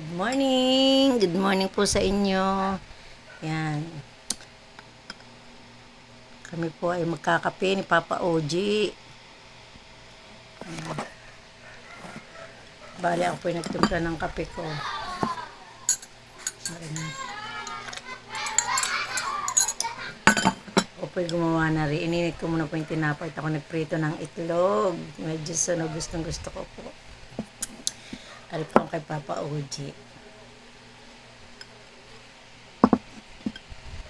Good morning! Good morning po sa inyo. Yan. Kami po ay magkakape ni Papa Oji. Bali ako po ay nagtimpla ng kape ko. Ako po ay gumawa na rin. Ininit ko muna po yung tinapay. Ako nagprito ng itlog. Medyo sunog. Gustong gusto ko po. Ari po kay Papa Oji.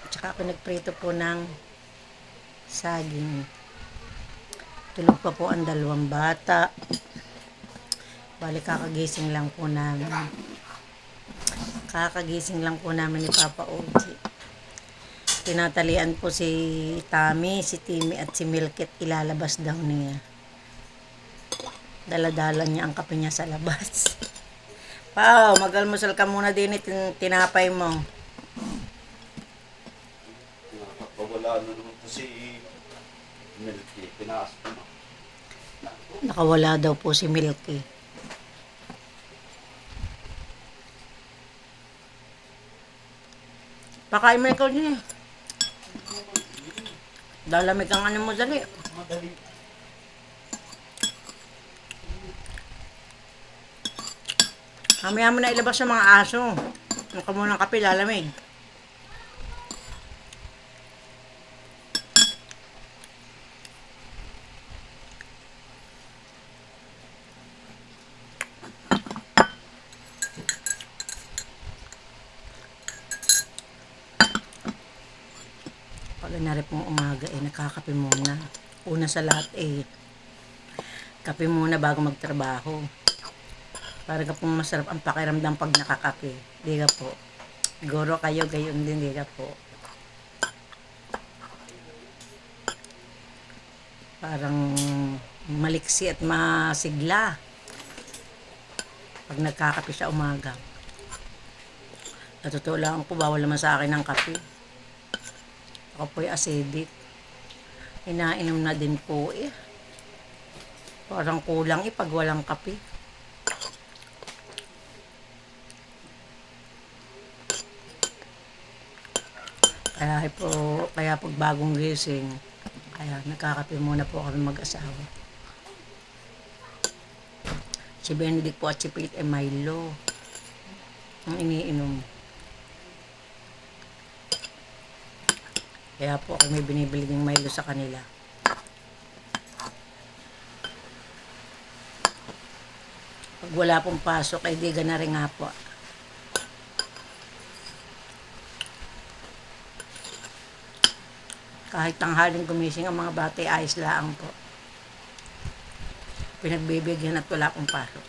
Tsaka ako nagprito po ng saging. Tulog pa po ang dalawang bata. Bali kakagising lang po namin. Kakagising lang po namin ni Papa Oji. Tinatalian po si Tami, si Timmy at si Milkit. Ilalabas daw niya. Daladala niya ang kape niya sa labas. Pao, mag-almusal ka muna din tinapay mo. Nakakawala na naman po si Milky. Tinaas ko na. Nakawala daw po si Milky. Pakain mo ikaw niya. Dalamig ang ano mo dali. Madali. Mamaya mo na ilabas sa mga aso. Ang ka muna ng kape, lalamig. Pag na rin pong umaga, nakakape muna. Una sa lahat, kape muna bago magtrabaho. Para ka pong masarap ang pakiramdam pag nakakape. Di ka po. Siguro kayo, gayon din, di ka po. Parang maliksi at masigla. Pag nagkakape sa umaga. Natotoo lang po, bawal naman sa akin ng kape. Ako po'y acidic. Inainom na din po Parang kulang pag walang kape. Kaya pag bagong gising, kaya nagkakape muna po kami mag-asawa. Si Benedict po at si Pete Milo ang iniinom. Kaya po kami binibili ng Milo sa kanila. Pag wala pong pasok, di gana rin nga po. Kahit tanghaling gumising ang mga bata, ayos lang po. Pinagbibigyan at wala pong pasok.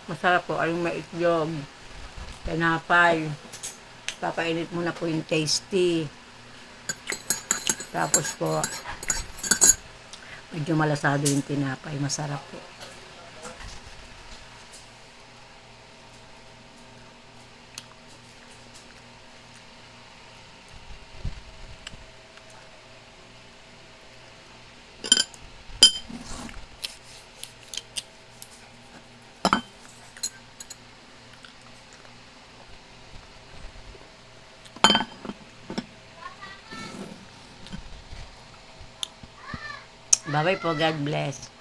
Masarap po ay may itlog, tinapay. Papainit muna po yung tasty. Tapos po, medyo malasado yung tinapay. Masarap po. Bye-bye po. God bless.